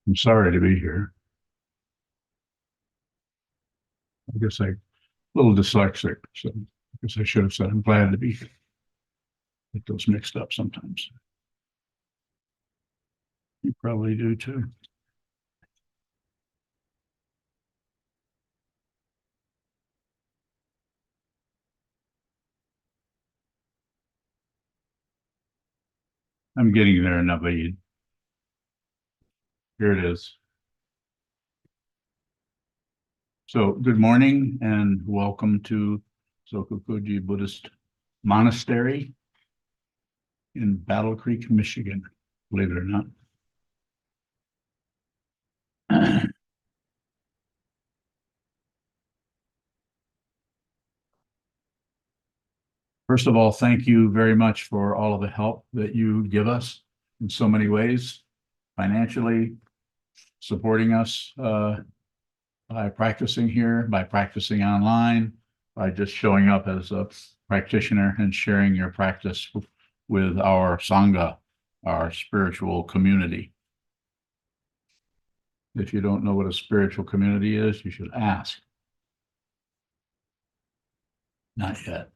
I'm sorry to be here. I guess a little dyslexic, so I guess I should have said I'm glad to be here. Get those mixed up sometimes. You probably do too. I'm getting there, Naveed. Here it is. So good morning and welcome to Sokukuji Buddhist Monastery in Battle Creek, Michigan, believe it or not. First of all, thank you very much for all of the help that you give us in so many ways, financially, supporting us by practicing here, by practicing online, by just showing up as a practitioner and sharing your practice with our Sangha, our spiritual community. If you don't know what a spiritual community is, you should ask. Not yet.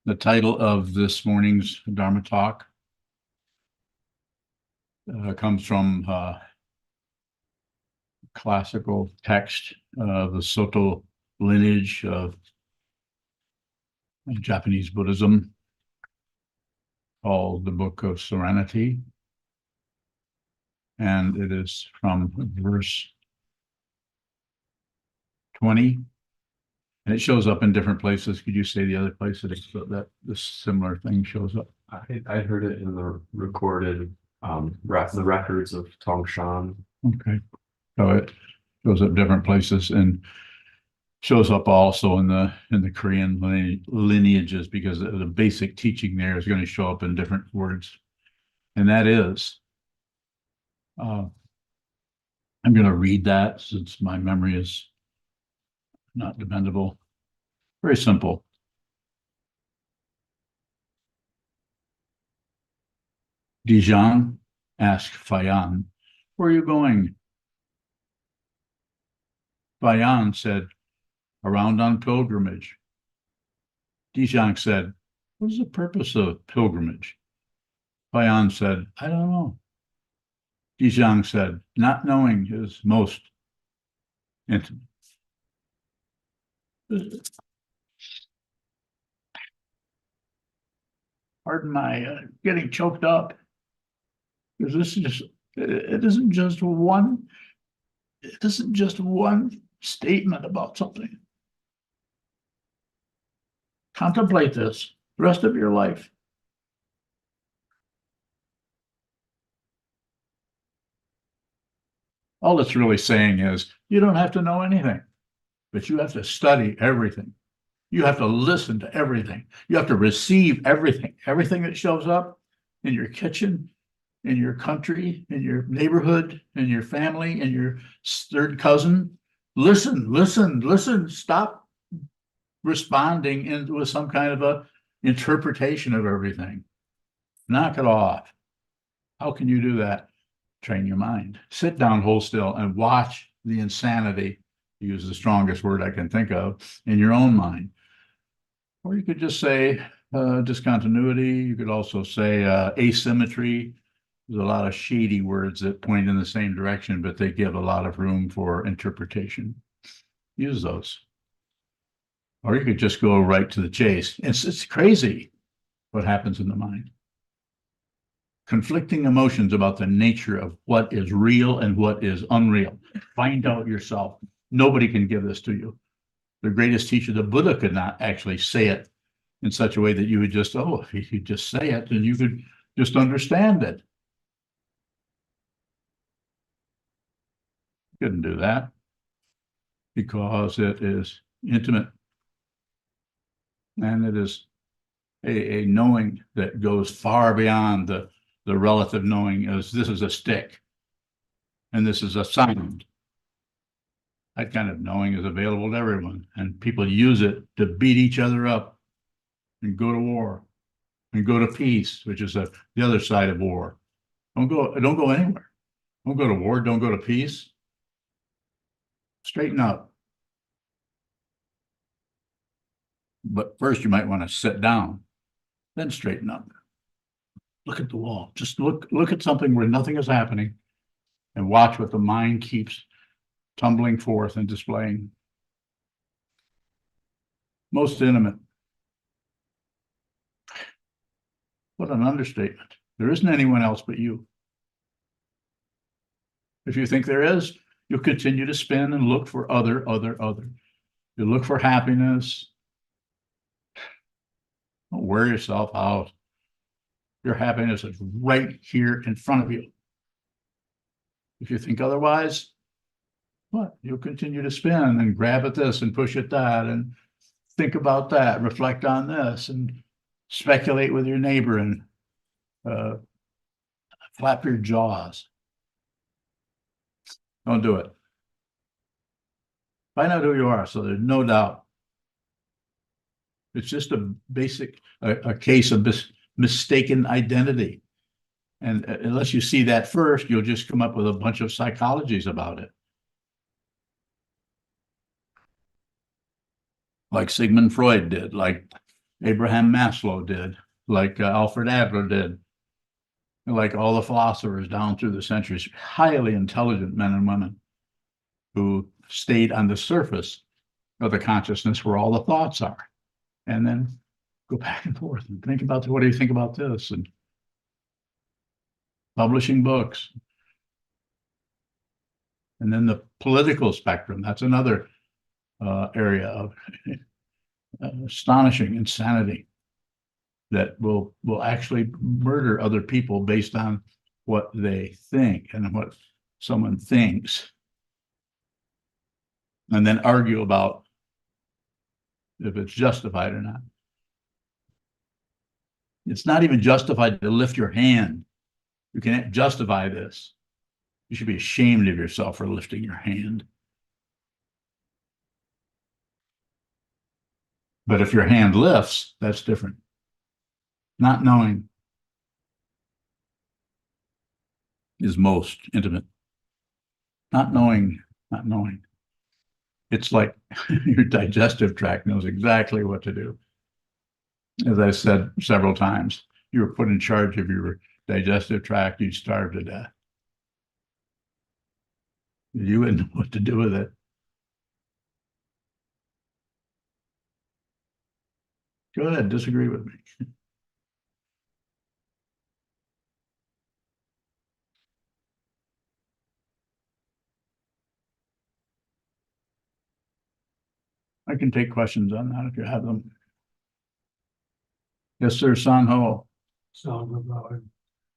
The title of this morning's Dharma talk comes from classical text, the Soto lineage of Japanese Buddhism, called the Book of Serenity. And it is from verse 20. And it shows up in different places. Could you say the other place that this similar thing shows up? I heard it in the recorded the records of Tongshan. Okay. So it shows up different places and shows up also in the Korean lineages, because the basic teaching there is going to show up in different words. And that is, I'm going to read that since my memory is not dependable. Very simple. Dijon asked Fayan, "Where are you going?" Fayan said, "Around on pilgrimage." Dijon said, "What is the purpose of pilgrimage?" Fayan said, "I don't know." Dijon said, "Not knowing is most intimate." Pardon my getting choked up, because this is it isn't just one statement about something. Contemplate this the rest of your life. All it's really saying is you don't have to know anything, but you have to study everything. You have to listen to everything. You have to receive everything that shows up in your kitchen, in your country, in your neighborhood, in your family, in your third cousin. Listen. Stop responding with some kind of a interpretation of everything. Knock it off. How can you do that? Train your mind. Sit down, hold still, and watch the insanity, to use the strongest word I can think of, in your own mind. Or you could just say discontinuity. You could also say asymmetry. There's a lot of shady words that point in the same direction, but they give a lot of room for interpretation. Use those. Or you could just go right to the chase. It's crazy what happens in the mind. Conflicting emotions about the nature of what is real and what is unreal. Find out yourself. Nobody can give this to you. The greatest teacher, the Buddha, could not actually say it in such a way that you would just, if he could just say it, then you could just understand it. Couldn't do that because it is intimate, and it is a knowing that goes far beyond the relative knowing as this is a stick and this is a sound. That kind of knowing is available to everyone, and people use it to beat each other up and go to war and go to peace, which is the other side of war. Don't go anywhere. Don't go to war, don't go to peace. Straighten up. But first you might want to sit down, then straighten up. Look at the wall. Just look at something where nothing is happening and watch what the mind keeps tumbling forth and displaying. Most intimate. What an understatement. There isn't anyone else but you. If you think there is, you'll continue to spin and look for other. You look for happiness. Don't wear yourself out. Your happiness is right here in front of you. If you think otherwise, what? You'll continue to spin and grab at this and push at that and think about that, reflect on this and speculate with your neighbor and flap your jaws. Don't do it. Find out who you are so there's no doubt. It's just a basic, a case of mistaken identity. And unless you see that first, you'll just come up with a bunch of psychologies about it. Like Sigmund Freud did, like Abraham Maslow did, like Alfred Adler did, like all the philosophers down through the centuries, highly intelligent men and women who stayed on the surface of the consciousness where all the thoughts are. And then go back and forth and think about, what do you think about this? And publishing books. And then the political spectrum, that's another area of astonishing insanity that will actually murder other people based on what they think and what someone thinks. And then argue about if it's justified or not. It's not even justified to lift your hand. You can't justify this. You should be ashamed of yourself for lifting your hand. But if your hand lifts, that's different. Not knowing is most intimate. Not knowing. It's like your digestive tract knows exactly what to do. As I said several times, you were put in charge of your digestive tract, you'd starve to death. You wouldn't know what to do with it. Go ahead, disagree with me. I can take questions on that if you have them. Yes, sir, San Ho.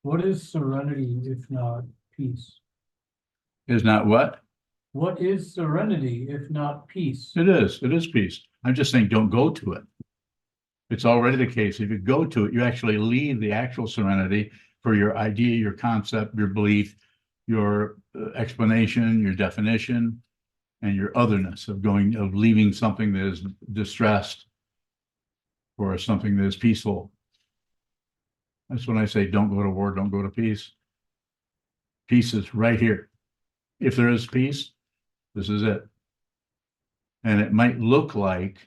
What is serenity if not peace? Is not what? What is serenity if not peace? It is peace. I'm just saying don't go to it. It's already the case. If you go to it, you actually leave the actual serenity for your idea, your concept, your belief, your explanation, your definition, and your otherness of leaving something that is distressed for something that is peaceful. That's when I say don't go to war, don't go to peace. Peace is right here. If there is peace, this is it. And it might look like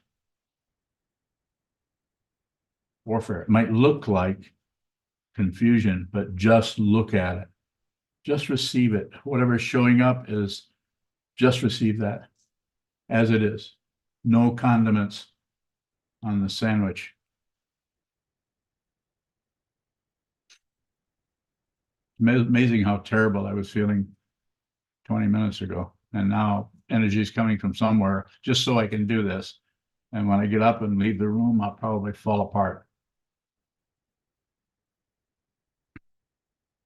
warfare. It might look like confusion, but just look at it. Just receive it. Whatever's showing up is just receive that as it is. No condiments on the sandwich. Amazing how terrible I was feeling 20 minutes ago. And now energy is coming from somewhere just so I can do this. And when I get up and leave the room, I'll probably fall apart.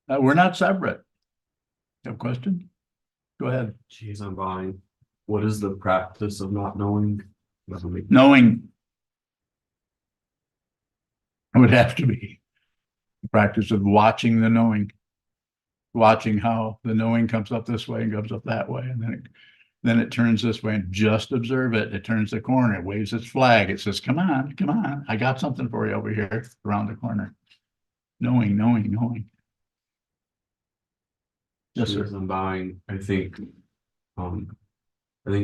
We're not separate. You have a question? Go ahead. Geez, I'm buying. What is the practice of not knowing? Knowing would have to be the practice of watching the knowing, watching how the knowing comes up this way and comes up that way, and then it turns this way, and just observe it. It turns the corner, it waves its flag. It says, come on, I got something for you over here around the corner. Knowing. Yes, sir. Choose and buying, I think it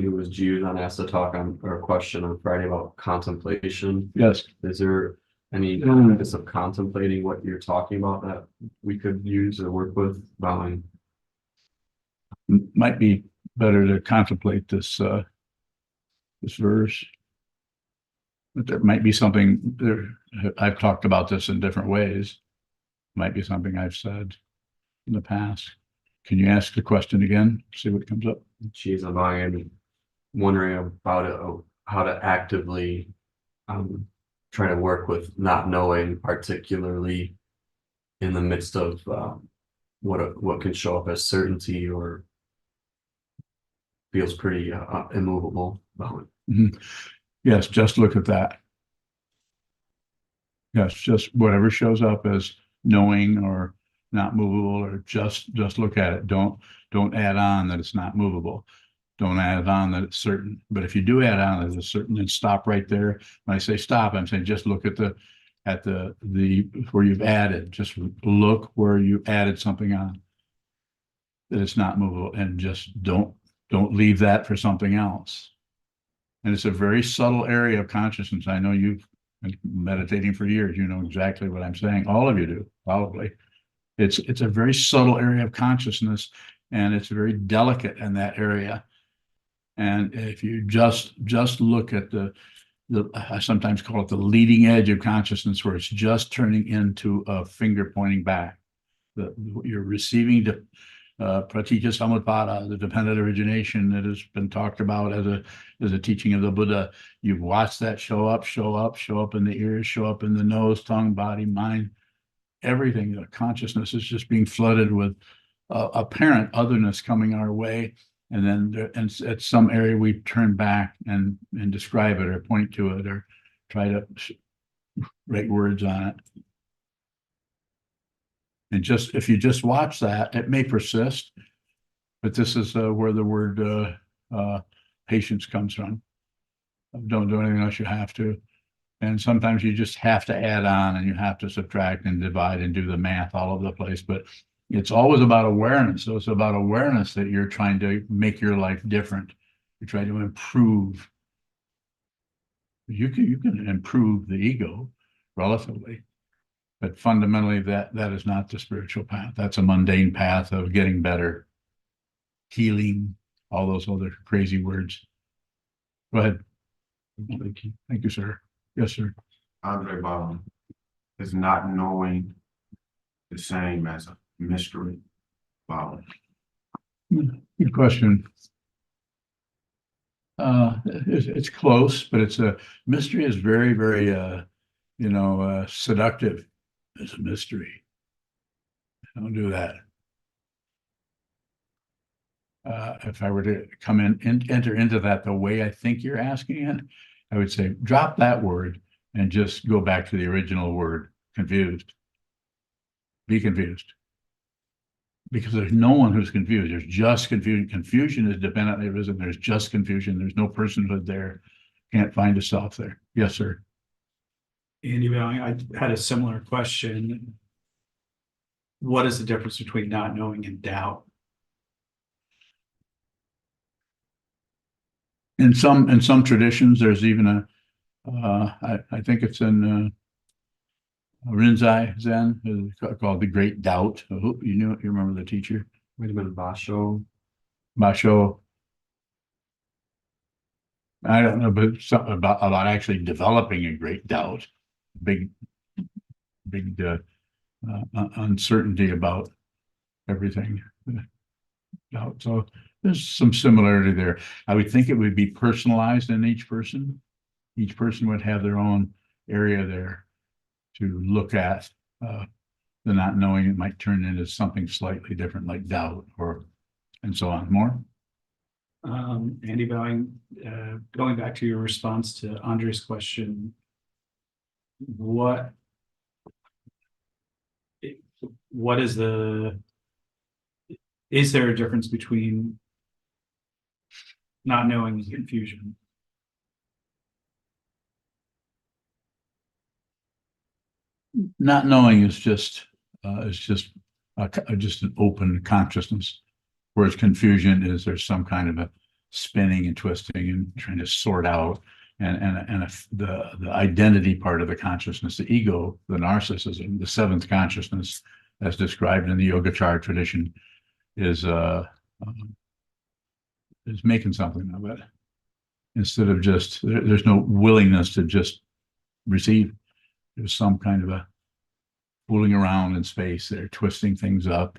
was Sokuzan asked to talk on, or a question on Friday about contemplation. Yes. Is there any practice of contemplating what you're talking about that we could use or work with bowing? Might be better to contemplate this verse. But there might be something there. I've talked about this in different ways. Might be something I've said in the past. Can you ask the question again? See what comes up. Choose and buying, wondering about it, how to actively try to work with not knowing, particularly in the midst of what can show up as certainty or feels pretty immovable. Mhm. Yes, just look at that. Yes, just whatever shows up as knowing or not movable, or just look at it. Don't add on that it's not movable. Don't add on that it's certain. But if you do add on that it's certain, then stop right there. When I say stop, I'm saying just look at the where you've added. Just look where you added something on that it's not movable, and just don't leave that for something else. And it's a very subtle area of consciousness. I know you've been meditating for years. You know exactly what I'm saying. All of you do, probably. It's a very subtle area of consciousness, and it's very delicate in that area. And if you just look at the I sometimes call it the leading edge of consciousness, where it's just turning into a finger pointing back. You're receiving the pratitya samutpada, the dependent origination that has been talked about as a teaching of the Buddha. You've watched that show up in the ears, show up in the nose, tongue, body, mind, everything. The consciousness is just being flooded with apparent otherness coming our way. And then at some area we turn back and describe it or point to it or try to write words on it. And just if you just watch that, it may persist, but this is where the word patience comes from. Don't do anything unless you have to. And sometimes you just have to add on, and you have to subtract and divide and do the math all over the place. But it's always about awareness. So it's about awareness that you're trying to make your life different. You're trying to improve. You can improve the ego relatively, but fundamentally that is not the spiritual path. That's a mundane path of getting better, healing, all those other crazy words. Go ahead. Thank you. Thank you, sir. Yes, sir. Andre Bowden, is not knowing the same as a mystery? Bowden. Good question. It's close, but it's a mystery is very, very, seductive. It's a mystery. Don't do that. If I were to come in and enter into that the way I think you're asking it, I would say drop that word and just go back to the original word, confused. Be confused. Because there's no one who's confused. There's just confusion. Confusion is dependently arisen. There's just confusion. There's no personhood there. Can't find a self there. Yes, sir. Andy, I had a similar question. What is the difference between not knowing and doubt? In some traditions, there's even I think it's in Rinzai Zen, it's called the Great Doubt. You remember the teacher? Might have been Basho. Basho. I don't know, but something about actually developing a great doubt, big uncertainty about everything. Doubt. So there's some similarity there. I would think it would be personalized in each person. Each person would have their own area there to look at. The not knowing, it might turn into something slightly different, like doubt, or and so on. More. Andy Bowing, going back to your response to Andre's question, what is there a difference between not knowing and confusion? Not knowing is just just an open consciousness. Whereas confusion is there's some kind of a spinning and twisting and trying to sort out. The identity part of the consciousness, the ego, the narcissism, the seventh consciousness, as described in the Yogacara tradition, is making something of it. Instead of just, there's no willingness to just receive. There's some kind of a fooling around in space. They're twisting things up.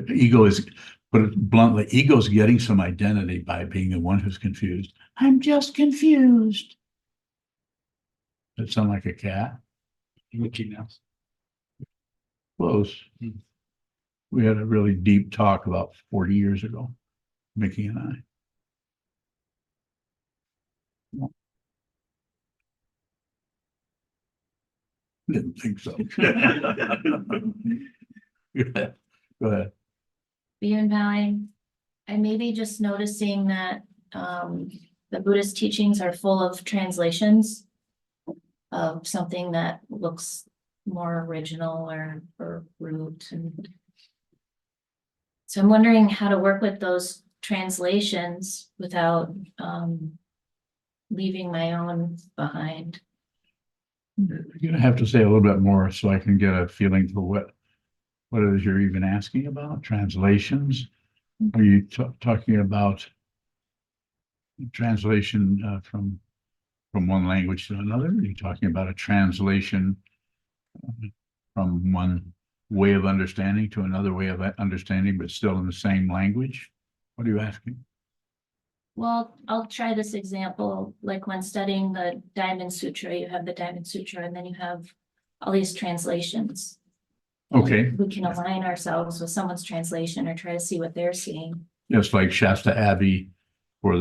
Ego is, put it bluntly, ego is getting some identity by being the one who's confused. I'm just confused. That sound like a cat? Mickey Mouse. Close. We had a really deep talk about 40 years ago, Mickey and I. Didn't think so. Go ahead. Being Valley, I may be just noticing that the Buddhist teachings are full of translations of something that looks more original or root. And so I'm wondering how to work with those translations without leaving my own behind. You're gonna have to say a little bit more so I can get a feeling for what it is you're even asking about. Translations? Are you talking about translation from one language to another? Are you talking about a translation from one way of understanding to another way of understanding, but still in the same language? What are you asking? Well, I'll try this example, like when studying the Diamond Sutra, you have the Diamond Sutra and then you have all these translations. Okay, We can align ourselves with someone's translation or try to see what they're seeing. just like Shasta Abbey for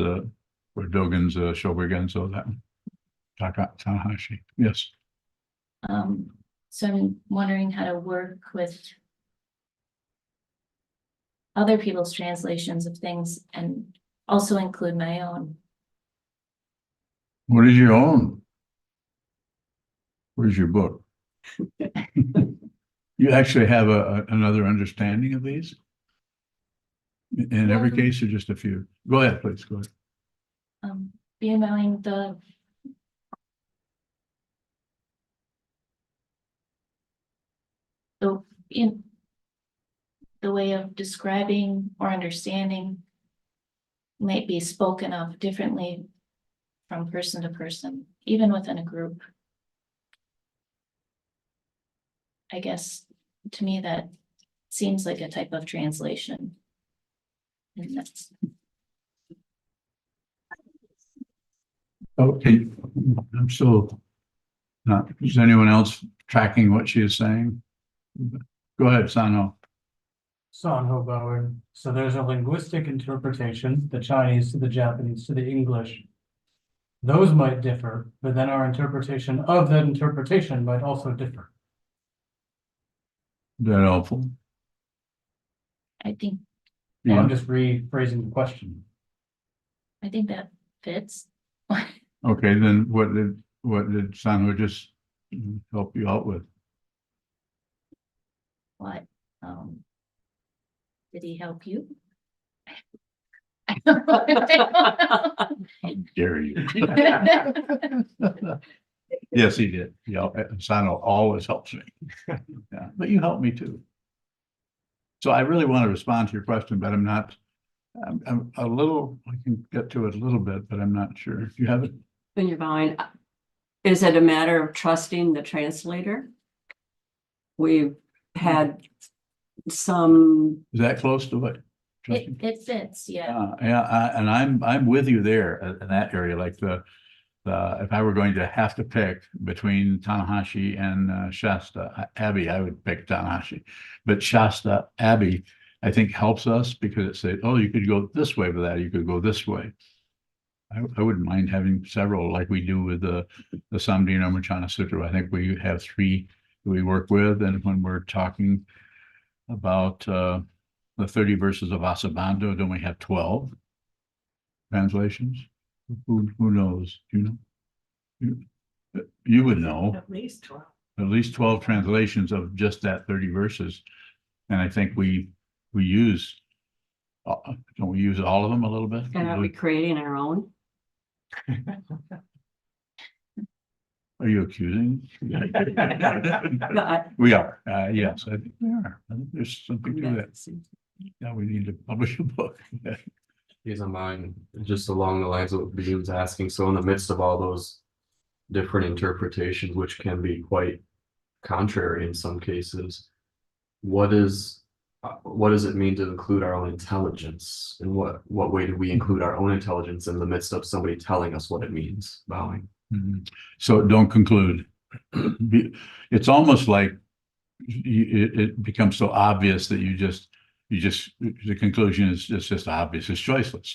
Dogen's Shobogenzo, that one. Tanahashi, yes. So I'm wondering how to work with other people's translations of things and also include my own. What is your own? Where's your book? You actually have another understanding of these? In every Well- case, or just a few? Go ahead, please, go ahead. Being knowing in the way of describing or understanding might be spoken of differently from person to person, even within a group. I guess to me that seems like a type of translation. And that's Okay, I'm still not, is anyone else tracking what she is saying? Go ahead, Sano. Sanho Bauer. So there's a linguistic interpretation, the Chinese to the Japanese to the English. Those might differ, but then our interpretation of that interpretation might also differ. Is that helpful? I think I'm just rephrasing the question. that fits. Okay, then what did Sano just help you out with? What, did he help you? I don't know. How dare you? Yes, he did. Yeah, Sano always helps me. Yeah, but you help me too. So I really want to respond to your question, but I'm a little, I can get to it a little bit, but I'm not sure. Do you have it? In your mind, is it a matter of trusting the translator? We've had some, Is that close to what? It fits, yeah. And I'm with you there in that area, like if I were going to have to pick between Tanahashi and Shasta Abbey, I would pick Tanahashi. But Shasta Abbey, I think, helps us because it says, oh, you could go this way with that, you could go this way. I wouldn't mind having several like we do with the Samdhina Mochana Sutra. I think we have 3 that we work with, and when we're talking about the 30 verses of Asabandha, don't we have 12 translations? Who knows? Do you know? You would know. at least 12. At least 12 translations of just that 30 verses. And I think we use, don't we use all of them a little bit? And are we creating our own? Are you accusing? No, I- We are, yes, I think we are. I think there's something to that. Yeah, we need to publish a book. He's on mine, just along the lines of what Bean's asking. So in the midst of all those different interpretations, which can be quite contrary in some cases, what does it mean to include our own intelligence? In what way do we include our own intelligence in the midst of somebody telling us what it means? Bowing. Mhm. So don't conclude. It's almost like it becomes so obvious that the conclusion is just obvious, it's choiceless.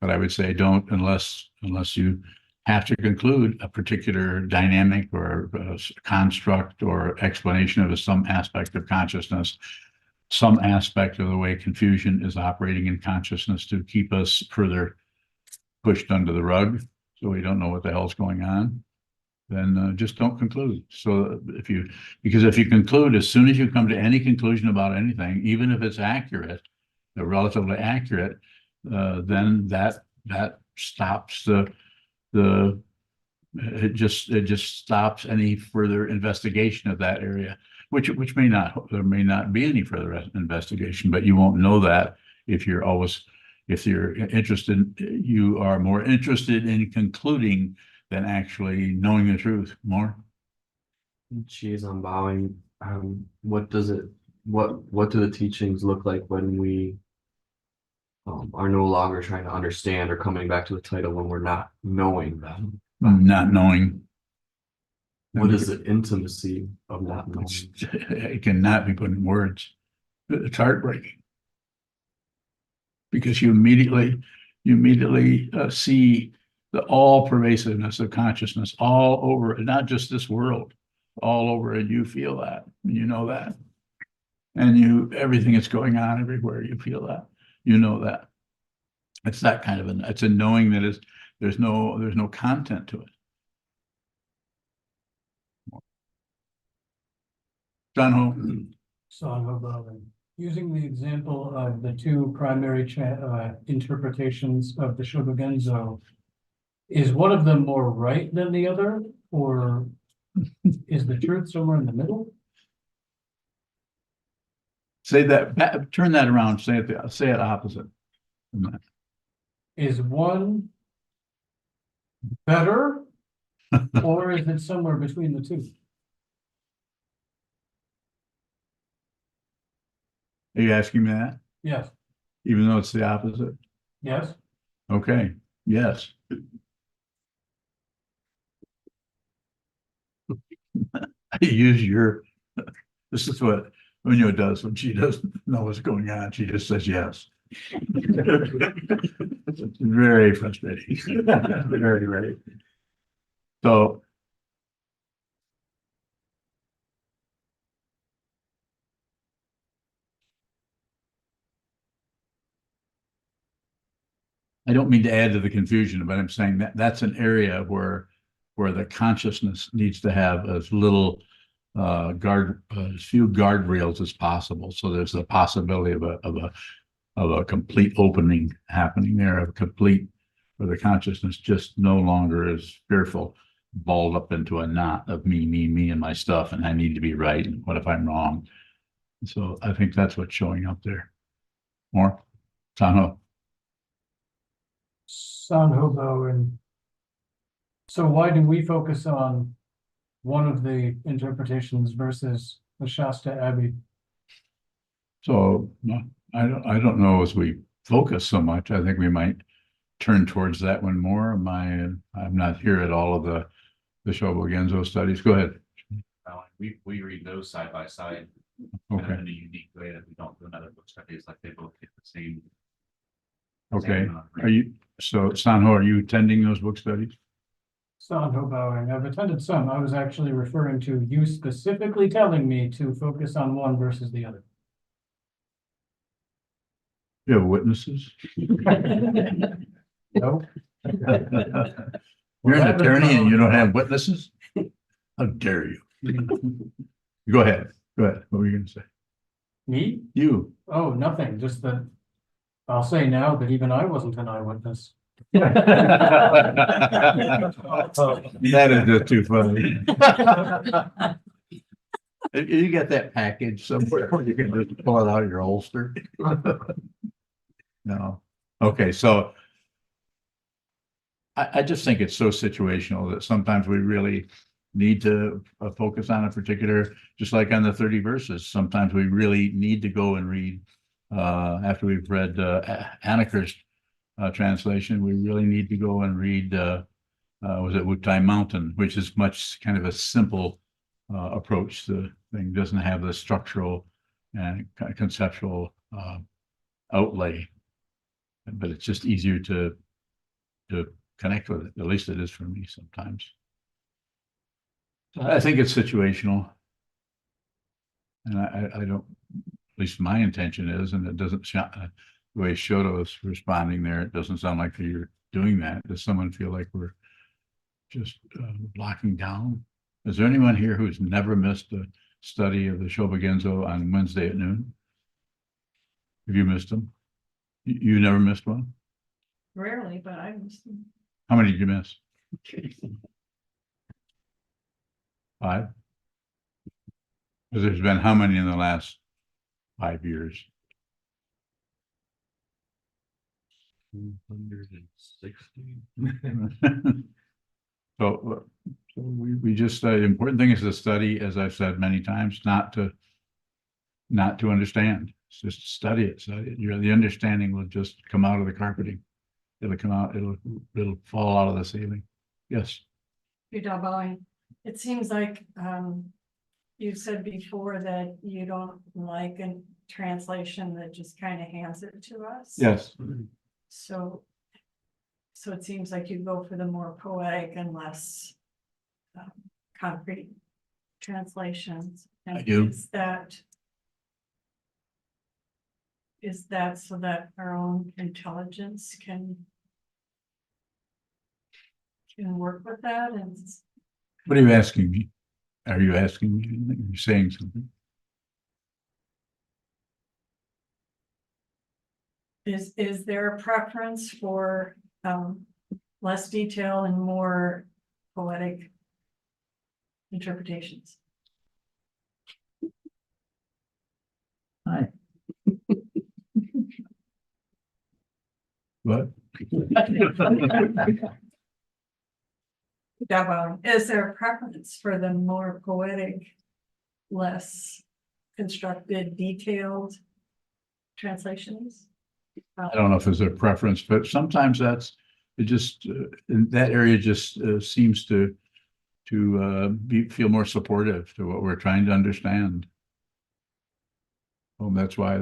But I would say don't unless you have to conclude a particular dynamic or a construct or explanation of some aspect of consciousness, some aspect of the way confusion is operating in consciousness to keep us further pushed under the rug, so we don't know what the hell's going on, then just don't conclude. So because if you conclude, as soon as you come to any conclusion about anything, even if it's accurate, relatively accurate, then that stops it just stops any further investigation of that area, which there may not be any further investigation, but you won't know that if you're interested, you are more interested in concluding than actually knowing the truth more. She's on bowing. What do the teachings look like when we are no longer trying to understand or coming back to the title when we're not knowing them? Not knowing. What is the intimacy of not knowing? It cannot be put in words. It's heartbreaking. Because you immediately see the all pervasiveness of consciousness all over, not just this world, all over, and you feel that, and you know that. And everything that's going on everywhere, you feel that, you know that. It's that kind of it's a knowing that there's no content to it. John Ho. Song of using the example of the two primary interpretations of the Shobogenzo, is one of them more right than the other, or is the truth somewhere in the middle? Say that, turn that around, say it opposite. Is one better, or is it somewhere between the two? Are you asking me that? Yes, Even though it's the opposite? yes, Okay, yes. This is what Munoz does when she doesn't know what's going on. She just says yes. It's very frustrating. Very, very. So. I don't mean to add to the confusion, but I'm saying that that's an area where the consciousness needs to have as little as few guardrails as possible. So there's the possibility of a complete opening happening there, where the consciousness just no longer is fearful, balled up into a knot of me and my stuff, and I need to be right, and what if I'm wrong? So I think that's what's showing up there. More? Tano? Sanhobo, and so why do we focus on one of the interpretations versus the Shasta Abbey? So no, I don't know as we focus so much. I think we might turn towards that one more. I'm not here at all of the Shobogenzo studies. Go ahead. We read those side by side Okay. in a unique way that we don't do in other book studies, like they both get the same. Okay. Sanho, are you attending those book studies? Sanhobo, I've attended some. I was actually referring to you specifically telling me to focus on one versus the other. You have witnesses? No. You're an attorney and you don't have witnesses? How dare you? Go ahead. What were you gonna say? Me? You. Oh, nothing, just that. I'll say now that even I wasn't an eyewitness. That is just too funny. You get that package somewhere where you can just pull it out of your holster. No, okay, so. I just think it's so situational that sometimes we really need to focus on a particular, just like on the 30 verses, sometimes we really need to go and read. After we've read Anneker's translation, we really need to go and read was it Wutai Mountain, which is much kind of a simple approach. The thing doesn't have the structural and conceptual outlay, but it's just easier to connect with it. At least it is for me sometimes. I think it's situational. And I don't, at least my intention is, and it doesn't sound, the way Shoto is responding there, it doesn't sound like you're doing that. Does someone feel like we're just blocking down? Is there anyone here who's never missed a study of the Shobogenzo on Wednesday at noon? Have you missed them? You never missed one? Rarely, but I was. How many did you miss? 5? Because there's been how many in the last 5 years? 260. So we just, the important thing is to study, as I've said many times, not to understand. It's just study it. The understanding will just come out of the carpeting. It'll come out, it'll fall out of the ceiling. Yes. It seems like you said before that you don't like a translation that just kind of hands it to us. Yes. So it seems like you go for the more poetic and less concrete translations. And I do. Is that so that our own intelligence can work with that? And What are you asking me? Are you asking me anything? Are you saying something? is there a preference for less detail and more poetic interpretations? Hi. What? Is there a preference for the more poetic, less constructed, detailed translations? I don't know if there's a preference, but sometimes it just, in that area just seems to feel more supportive to what we're trying to understand. Well, that's why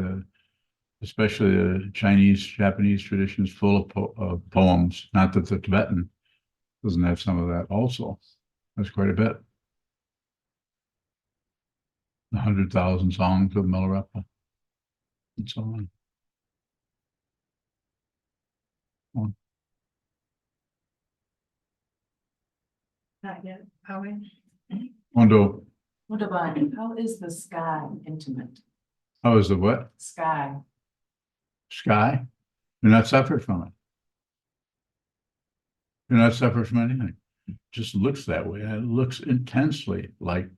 especially the Chinese, Japanese tradition is full of poems. Not that the Tibetan doesn't have some of that also. That's quite a bit. 100,000 songs of Milarepa and so on. Not yet. Owen? Wando, What about, how is the sky intimate? how is the what? Sky, Sky? You're not separate from it. You're not separate from anything. It just looks that way. And it looks intensely like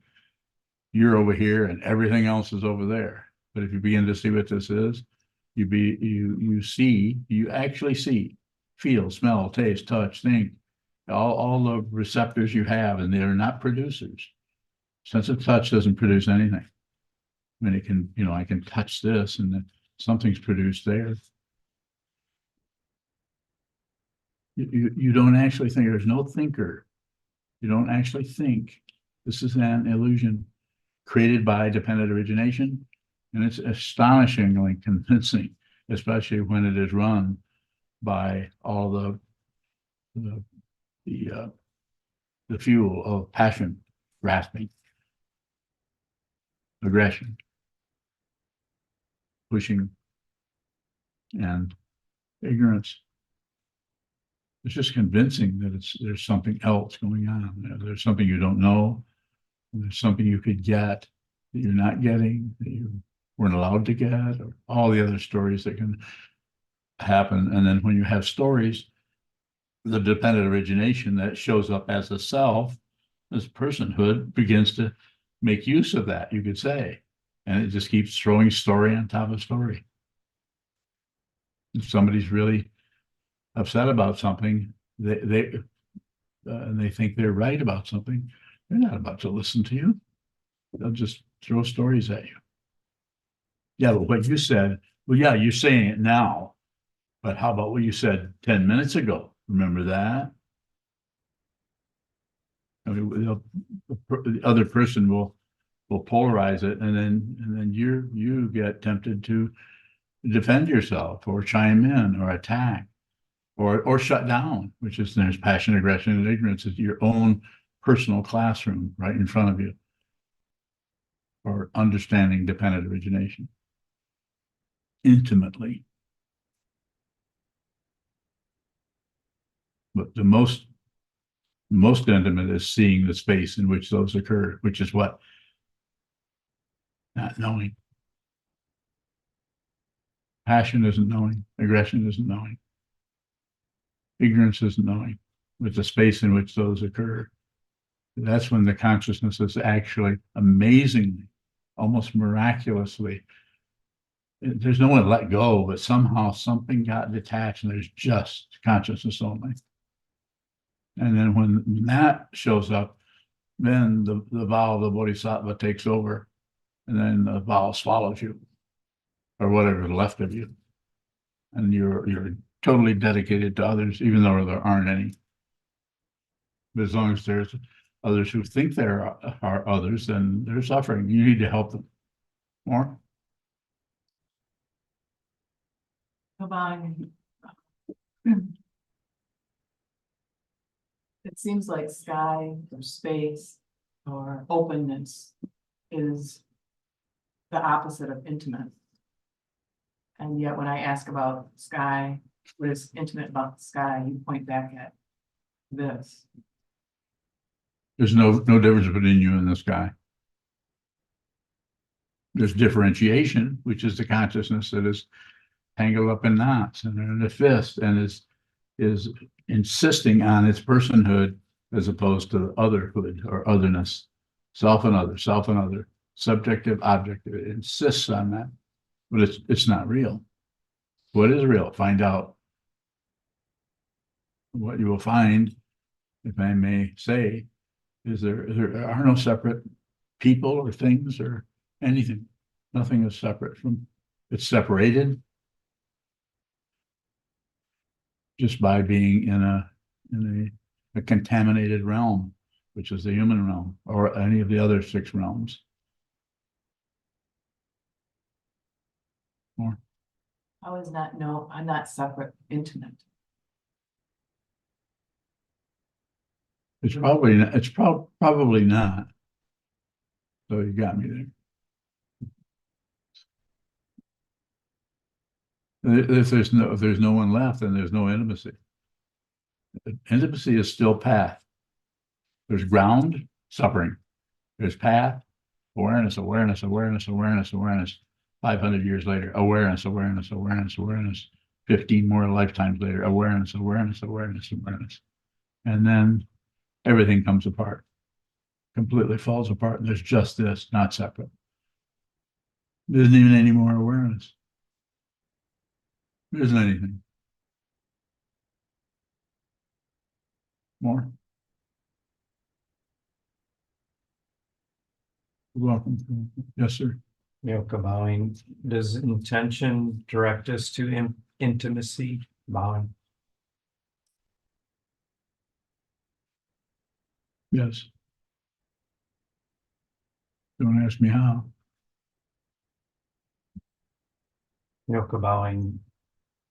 you're over here and everything else is over there. But if you begin to see what this is, you actually see, feel, smell, taste, touch, think, all the receptors you have, and they're not producers. Sense of touch doesn't produce anything. I mean, it can, I can touch this and then something's produced there. You don't actually think, there's no thinker. You don't actually think. This is an illusion created by dependent origination. And it's astonishingly convincing, especially when it is run by all the fuel of passion, grasping, aggression, pushing, and ignorance. It's just convincing that there's something else going on. There's something you don't know. There's something you could get that you're not getting, that you weren't allowed to get, or all the other stories that can happen. And then when you have stories, the dependent origination that shows up as a self, this personhood begins to make use of that, you could say. And it just keeps throwing story on top of story. If somebody's really upset about something, and they think they're right about something, they're not about to listen to you. They'll just throw stories at you. Yeah, but what you said, well, yeah, you're saying it now, but how about what you said 10 minutes ago? Remember that? I mean, the other person will polarize it, and then you get tempted to defend yourself or chime in or attack or shut down, which is there's passion, aggression, and ignorance is your own personal classroom right in front of you, or understanding dependent origination intimately. But the most intimate is seeing the space in which those occur, which is what? Not knowing. Passion isn't knowing. Aggression isn't knowing. Ignorance isn't knowing. With the space in which those occur. That's when the consciousness is actually amazingly, almost miraculously, there's no one to let go, but somehow something got detached and there's just consciousness only. And then when that shows up, then the vow of the bodhisattva takes over, and then the vow swallows you, or whatever's left of you. And you're totally dedicated to others, even though there aren't any. But as long as there's others who think there are others, then they're suffering. You need to help them more. It seems like sky or space or openness is the opposite of intimate. And yet when I ask about sky, what is intimate about the sky, you point back at this. There's no difference between you and the sky. There's differentiation, which is the consciousness that is tangled up in knots and in a fist and is insisting on its personhood as opposed to otherhood or otherness, self and other, subjective, objective. It insists on that, but it's not real. What is real? Find out. What you will find, if I may say, is there are no separate people or things or anything. Nothing is separate from, it's separated just by being in a contaminated realm, which is the human realm, or any of the other 6 realms. More. How is that? No, I'm not separate, intimate. It's probably not, probably not. So you got me there. If there's no one left, then there's no intimacy. Intimacy is still path. There's ground, suffering. There's path, awareness. 500 years later, awareness. 15 more lifetimes later, awareness. And then everything comes apart, completely falls apart. And there's just this, not separate. There isn't even any more awareness. There isn't anything more. You're welcome. Yes, sir. Bowing, does intention direct us to intimacy? Bowing. Yes. Don't ask me how. Bowing,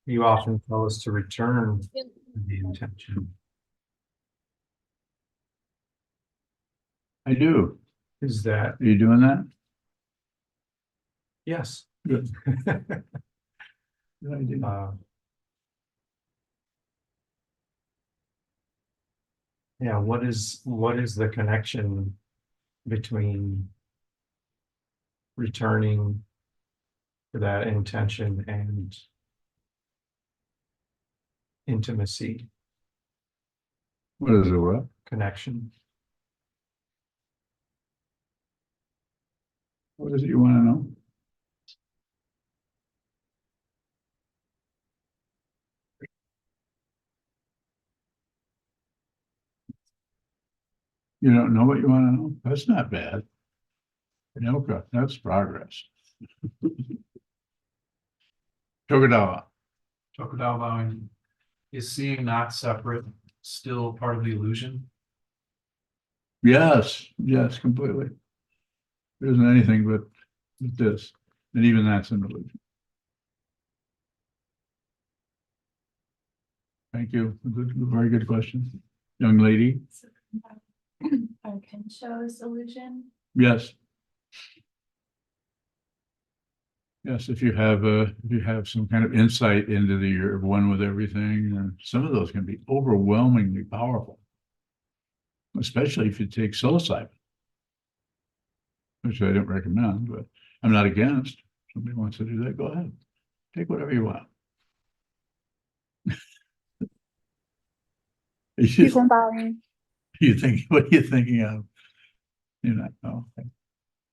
you often tell us to return to the intention. I do. Is that, Are you doing that? yes. Good. I do. Yeah, what is the connection between returning for that intention and intimacy, What is it, what? connection. What is it you want to know? You don't know what you want to know? That's not bad. Okay, that's progress. Tokugawa. Crocodile bowing. Is seeing not separate still part of the illusion? Yes, yes, completely. There isn't anything but this, and even that's an illusion. Thank you. Good, very good question. Young lady, Can shows illusion. yes. Yes, if you have some kind of insight into the you're one with everything, some of those can be overwhelmingly powerful. Especially if you take psilocybin. Which I don't recommend, but I'm not against. Somebody wants to do that, go ahead. Take whatever you want. You think, what are you thinking of? You know, okay.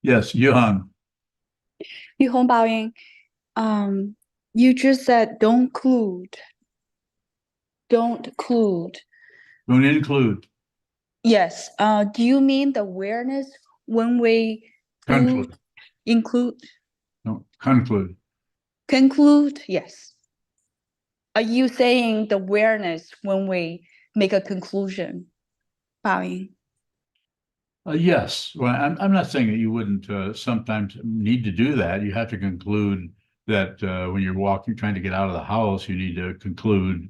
Yes, Johan. You just said don't include. Don't include. Don't include. Yes. Do you mean the awareness when we Conclude. include, No, conclude. conclude? Yes. Are you saying the awareness when we make a conclusion? Bowing. Yes, well, I'm not saying that you wouldn't sometimes need to do that. You have to conclude that when you're walking, trying to get out of the house, you need to conclude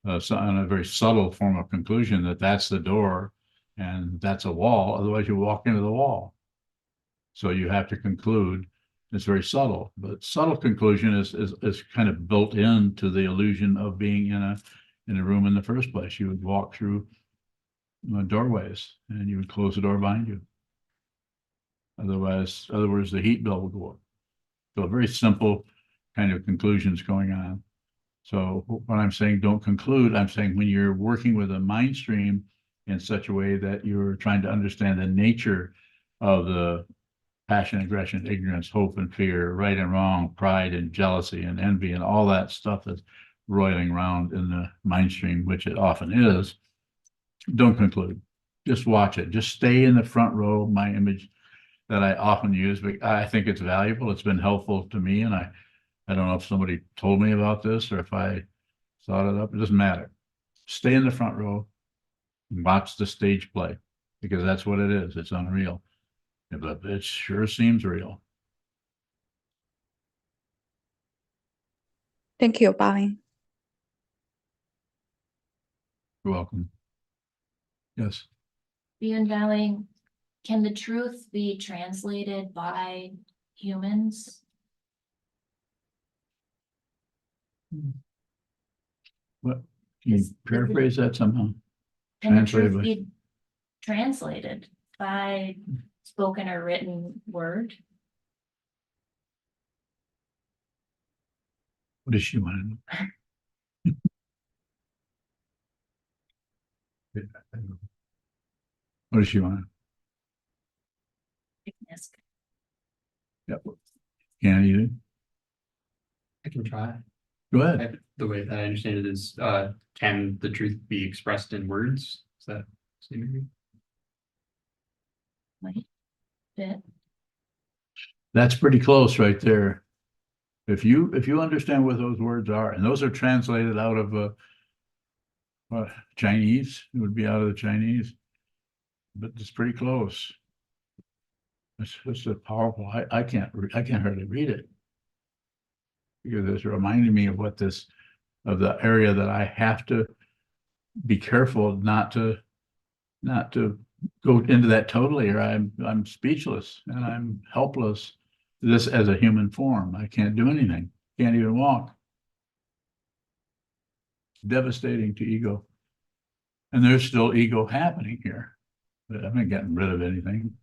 on a very subtle form of conclusion that that's the door and that's a wall. Otherwise, you walk into the wall. So you have to conclude. It's very subtle, but subtle conclusion is kind of built into the illusion of being in a room in the first place. You would walk through doorways and you would close the door behind you. Otherwise, the heat bill would go up. So a very simple kind of conclusions going on. So when I'm saying don't conclude, I'm saying when you're working with a mind stream in such a way that you're trying to understand the nature of the passion, aggression, ignorance, hope, and fear, right and wrong, pride and jealousy and envy and all that stuff that's roiling around in the mind stream, which it often is, don't conclude. Just watch it. Just stay in the front row. My image that I often use, but I think it's valuable. It's been helpful to me. And I don't know if somebody told me about this or if I thought it up. It doesn't matter. Stay in the front row and watch the stage play because that's what it is. It's unreal. But it sure seems real. Thank you, bowing. You're welcome. Yes. Beyond vowing, can the truth be translated by humans? What? Can you Is- paraphrase that somehow? Can the Translated truth by- be translated by spoken or written word? What does she want to know? What does she want? Yes. Yeah. Can you? I can try. Go ahead. The way that I understand it is, can the truth be expressed in words? Is that seem to be? Wait, bit. That's pretty close right there. If you understand what those words are, and those are translated out of Chinese, it would be out of the Chinese, but it's pretty close. It's a powerful. I can't hardly read it because it's reminding me of of the area that I have to be careful not to go into that totally, or I'm speechless and I'm helpless. This as a human form, I can't do anything. Can't even walk. Devastating to ego. And there's still ego happening here, but I'm not getting rid of anything.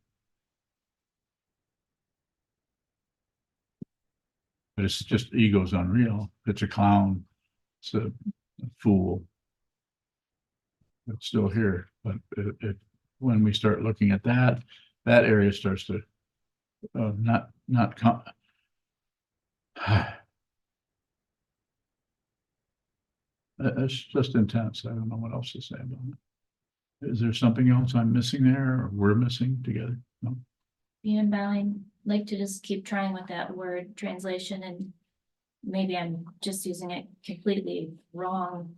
But it's just ego's unreal. It's a clown. It's a fool. It's still here, but when we start looking at that, that area starts to not come. It's just intense. I don't know what else to say about it. Is there something else I'm missing there, or we're missing together? No. Ian Bowing, like to just keep trying with that word translation, and maybe I'm just using it completely wrong.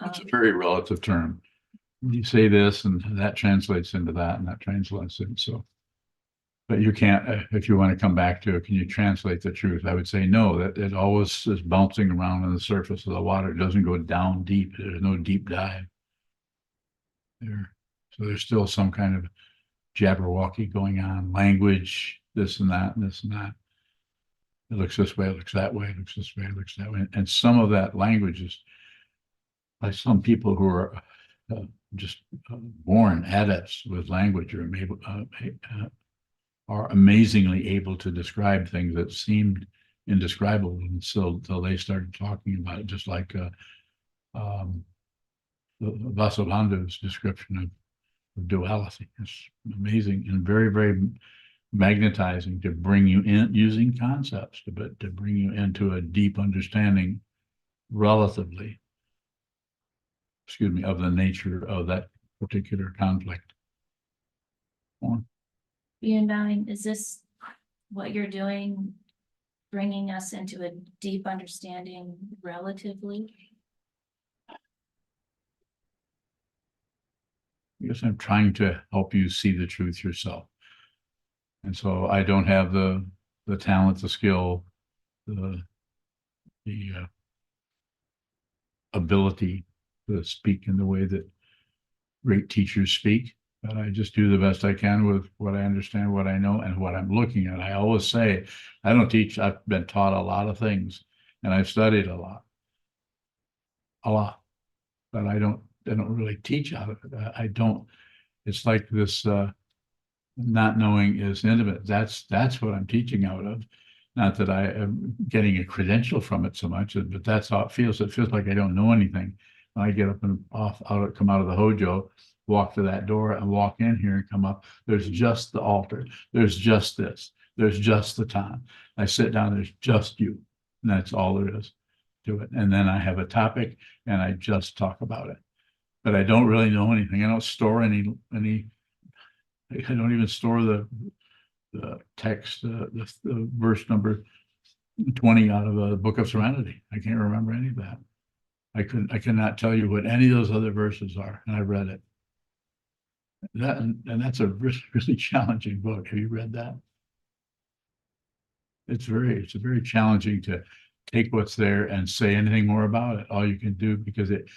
It's a very relative term. You say this and that translates into that and that translates in, so. But you can't, if you want to come back to it, can you translate the truth? I would say no, that it always is bouncing around on the surface of the water. It doesn't go down deep. There's no deep dive there. So there's still some kind of jabberwocky going on, language, this and that, and this and that. It looks this way, it looks that way, it looks this way, it looks that way. And some of that language is by some people who are just born adepts with language, or maybe are amazingly able to describe things that seemed indescribable until they started talking about it, just like Vasubandhu's description of duality. It's amazing and very, very magnetizing to bring you in, using concepts to bring you into a deep understanding relatively, of the nature of that particular conflict. Ian Bowing, is this what you're doing, bringing us into a deep understanding relatively? I guess I'm trying to help you see the truth yourself. And so I don't have the talent, the skill, the ability to speak in the way that great teachers speak. But I just do the best I can with what I understand, what I know, and what I'm looking at. I always say, I don't teach. I've been taught a lot of things, and I've studied a lot, but I don't really teach out of it. I don't. It's like this not knowing is intimate. That's what I'm teaching out of. Not that I am getting a credential from it so much, but that's how it feels. It feels like I don't know anything. When I get up and come out of the Hojo, walk to that door and walk in here and come up. There's just the altar. There's just this. There's just the time. I sit down, there's just you. And that's all there is to it. And then I have a topic and I just talk about it. But I don't really know anything. I don't store any, I don't even store the text, the verse number 20 out of the Book of Serenity. I can't remember any of that. I cannot tell you what any of those other verses are, and I read it. And that's a really challenging book. Have you read that? It's very challenging to take what's there and say anything more about it. All you can do, because it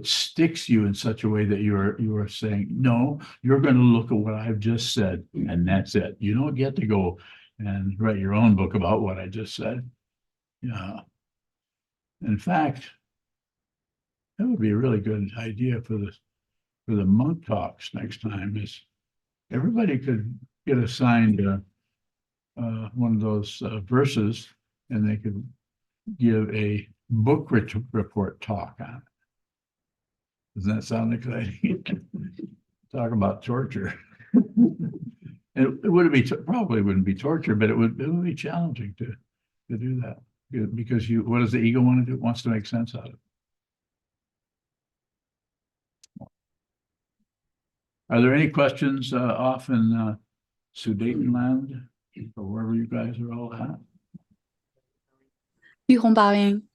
sticks you in such a way that you are saying, no, you're going to look at what I've just said, and that's it. You don't get to go and write your own book about what I just said. Yeah. In fact, that would be a really good idea for the monk talks next time. Is everybody could get assigned one of those verses, and they could give a book report talk on it. Doesn't that sound exciting? Talk about torture. It wouldn't be probably wouldn't be torture, but it would be challenging to do that, because what does the ego want to do? It wants to make sense out of it. Are there any questions off in Sudetenland or wherever you guys are all at? Yuhong Baoying,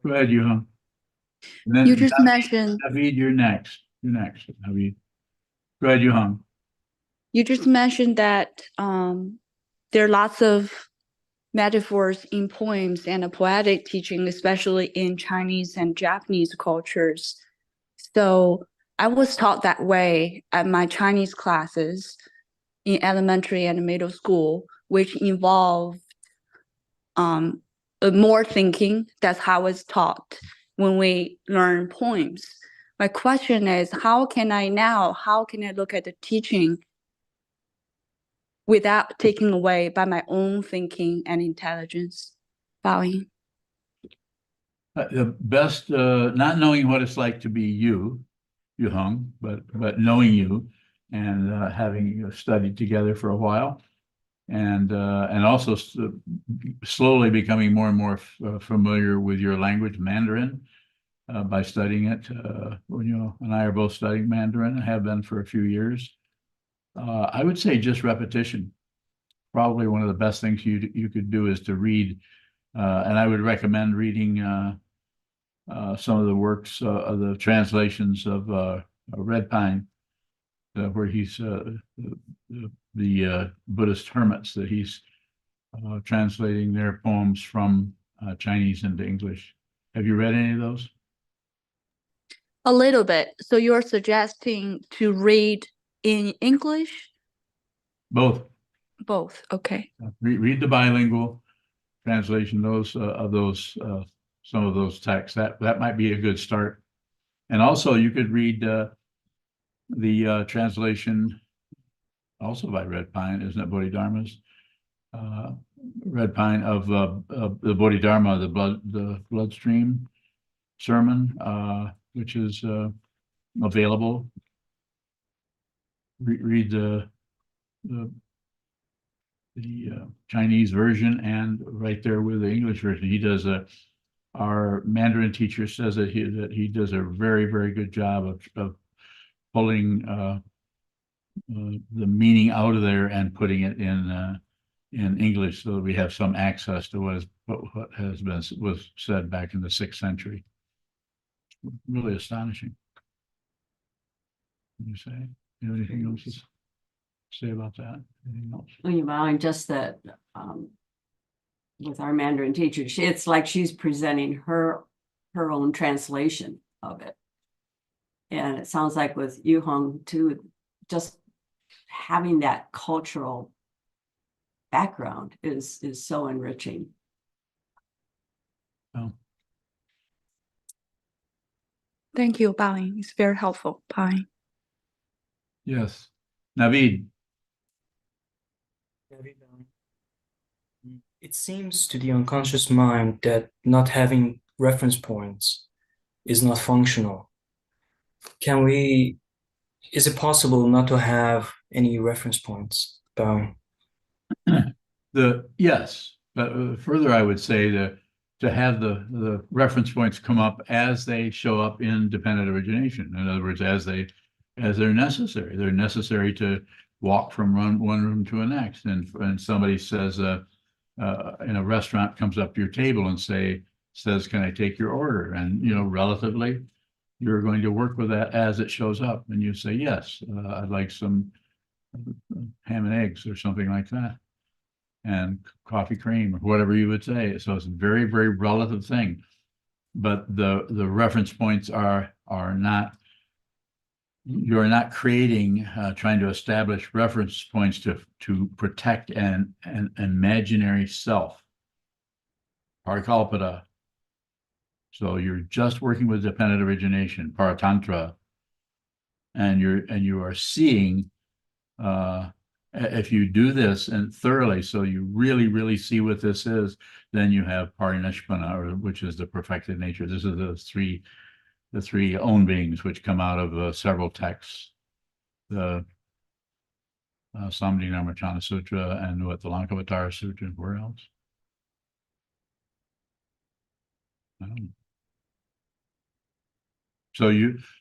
Go ahead, Yuhong. And then you just mentioned David, you're next. David. Go ahead, Yuhong. you just mentioned that there are lots of metaphors in poems and a poetic teaching, especially in Chinese and Japanese cultures. So I was taught that way at my Chinese classes in elementary and middle school, which involved more thinking. That's how it's taught when we learn poems. My question is, how can I look at the teaching without taking away by my own thinking and intelligence. Bowing. The best, not knowing what it's like to be you hung, but knowing you and having studied together for a while, and also slowly becoming more and more familiar with your language, Mandarin, by studying it. And I are both studying Mandarin and have been for a few years. I would say just repetition. Probably one of the best things you could do is to read, and I would recommend reading some of the works of the translations of Red Pine, where he's the Buddhist hermits that he's translating their poems from Chinese into English. Have you read any of those? A little bit. So you're suggesting to read in English? Both. Both. Okay. Read the bilingual translation of those some of those texts. That might be a good start. And also you could read the translation also by Red Pine, isn't it, Bodhidharma's? Red Pine of the Bodhidharma, the bloodstream sermon, which is available. Read the Chinese version and right there with the English version. He does our Mandarin teacher says that he does a very, very good job of pulling the meaning out of there and putting it in English, so that we have some access to what was said back in the 6th century. Really astonishing. What do you say? You have anything else to say about that? Anything else? Well, and just that with our Mandarin teacher, it's like she's presenting her own translation of it. And it sounds like with Yu Hong too, just having that cultural background is so enriching. Oh. Thank you, Bowing. It's very helpful, Bowing. Yes. Naveed. It seems to the unconscious mind that not having reference points is not functional. Is it possible not to have any reference points? Yes, but further, I would say to have the reference points come up as they show up in dependent origination. In other words, as they're necessary. They're necessary to walk from one room to the next. And somebody says, in a restaurant, comes up to your table and says, "Can I take your order?" And relatively, you're going to work with that as it shows up, and you say, "Yes, I'd like some ham and eggs," or something like that, and coffee cream, or whatever you would say. So it's a very, very relative thing. But the reference points are not. You're not creating, trying to establish reference points to protect an imaginary self, parikalpada. So you're just working with dependent origination, paratantra, and you are seeing. If you do this and thoroughly, so you really, really see what this is, then you have parinishpana, which is the perfected nature. This is the three own beings, which come out of several texts, the Samdhi Nirmachana Sutra and the Lankavatara Sutra. Where else? I don't know. So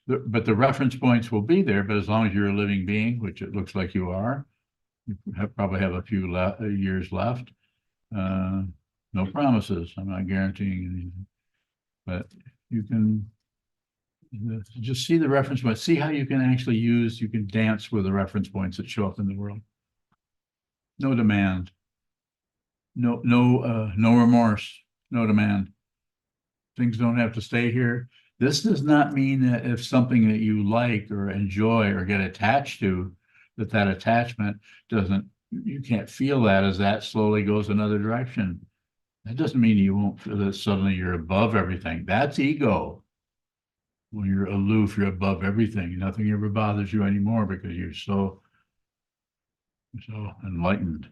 but the reference points will be there, but as long as you're a living being, which it looks like you are, you probably have a few years left. No promises. I'm not guaranteeing anything, but you can just see the reference points. See how you can actually you can dance with the reference points that show up in the world. No demand. No remorse. No demand. Things don't have to stay here. This does not mean that if something that you like or enjoy or get attached to, that attachment you can't feel that as that slowly goes another direction. That doesn't mean you won't feel that suddenly you're above everything. That's ego. When you're aloof, you're above everything. Nothing ever bothers you anymore because you're so so enlightened.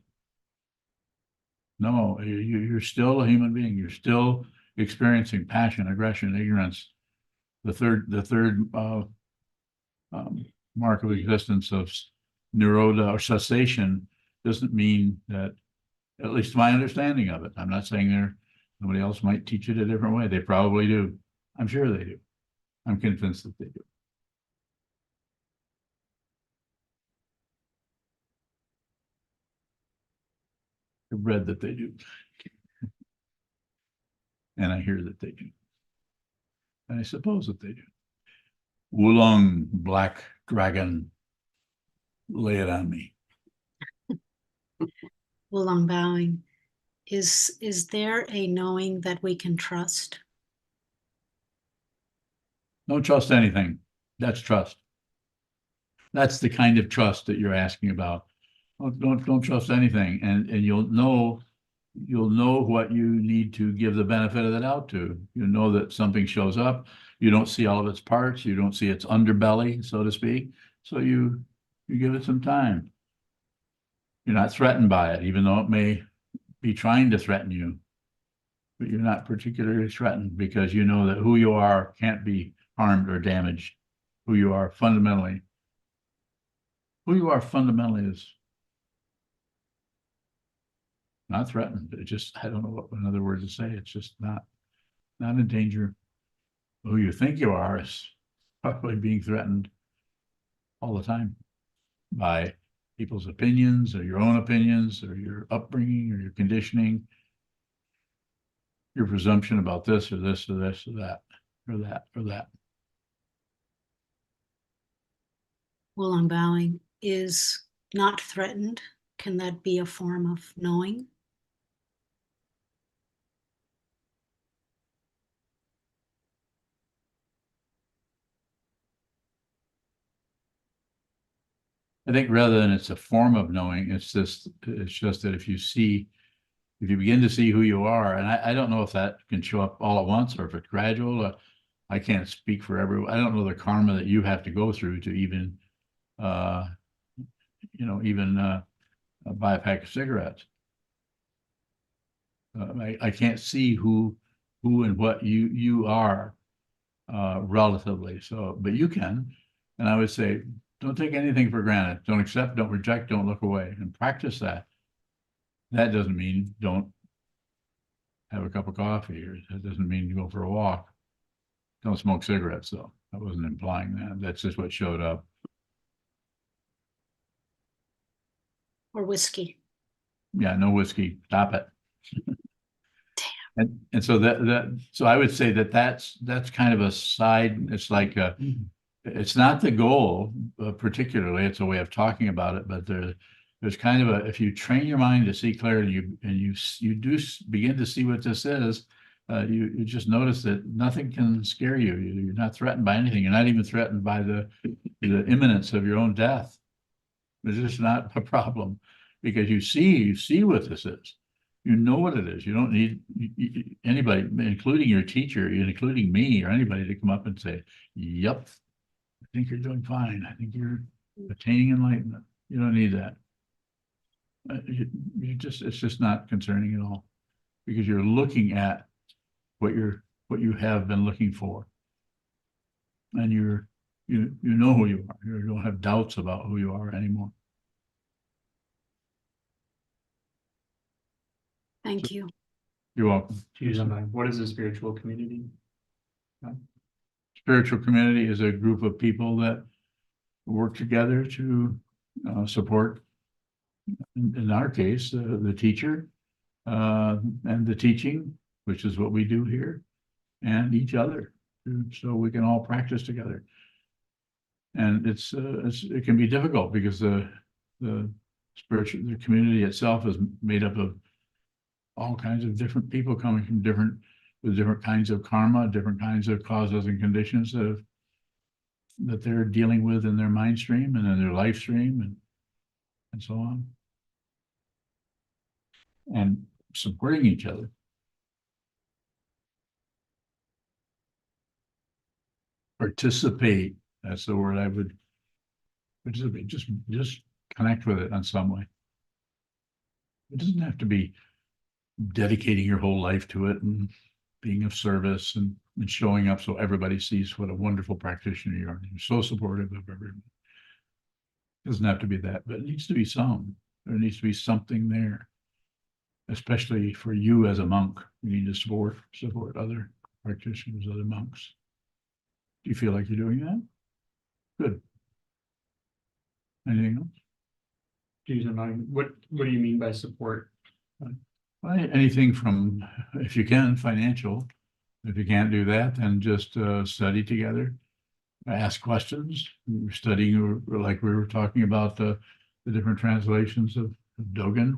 No, you're still a human being. You're still experiencing passion, aggression, ignorance. The third mark of existence of nirodha or cessation doesn't mean that, at least my understanding of it. I'm not saying nobody else might teach it a different way. They probably do. I'm sure they do. I'm convinced that they do. I've read that they do. And I hear that they do. And I suppose that they do. Wulong, black dragon, lay it on me. Well, I'm bowing. Is there a knowing that we can trust? Don't trust anything. That's trust. That's the kind of trust that you're asking about. Don't trust anything, and you'll know what you need to give the benefit of the doubt to. You know that something shows up. You don't see all of its parts. You don't see its underbelly, so to speak. So you give it some time. You're not threatened by it, even though it may be trying to threaten you. But you're not particularly threatened because you know that who you are can't be harmed or damaged. Who you are fundamentally is not threatened. It just, I don't know what another word to say. It's just not in danger. Who you think you are is probably being threatened all the time by people's opinions or your own opinions or your upbringing or your conditioning, your presumption about this or this or this or that or that or that. Well, I'm bowing. Is not threatened. Can that be a form of knowing? I think rather than it's a form of knowing, it's just that if you begin to see who you are, and I don't know if that can show up all at once or if it's gradual. I can't speak for everyone. I don't know the karma that you have to go through to even, buy a pack of cigarettes. I can't see who and what you are relatively. So, but you can, and I would say, don't take anything for granted. Don't accept, don't reject, don't look away, and practice that. That doesn't mean don't have a cup of coffee, or that doesn't mean you go for a walk. Don't smoke cigarettes, though. I wasn't implying that. That's just what showed up. Or whiskey? Yeah, no whiskey. Stop it. And so so I would say that's kind of a side. It's like it's not the goal particularly. It's a way of talking about it, but there's kind of if you train your mind to see clearly, you do begin to see what this is. You just notice that nothing can scare you. You're not threatened by anything. You're not even threatened by the imminence of your own death. It's just not a problem because you see what this is. You know what it is. You don't need anybody, including your teacher, including me or anybody, to come up and say, yep, I think you're doing fine. I think you're attaining enlightenment. You don't need that. It's just not concerning at all because you're looking at what you have been looking for. And you know who you are. You don't have doubts about who you are anymore. Thank you. You're welcome. What is a spiritual community? Spiritual community is a group of people that work together to support, in our case, the teacher and the teaching, which is what we do here, and each other, so we can all practice together. And it can be difficult because the community itself is made up of all kinds of different people coming from with different kinds of karma, different kinds of causes and conditions that they're dealing with in their mind stream and in their life stream and so on. And supporting each other. Participate, that's the word I would participate, just connect with it in some way. It doesn't have to be dedicating your whole life to it and being of service and showing up so everybody sees what a wonderful practitioner you are. You're so supportive of everyone. It doesn't have to be that, but it needs to be some. There needs to be something there. Especially for you as a monk, you need to support other practitioners, other monks. Do you feel like you're doing that? Good. Anything else? Geez, what do you mean by support? Anything from, if you can, financial. If you can't do that, then just study together, ask questions. We're studying, like we were talking about the different translations of Dogen.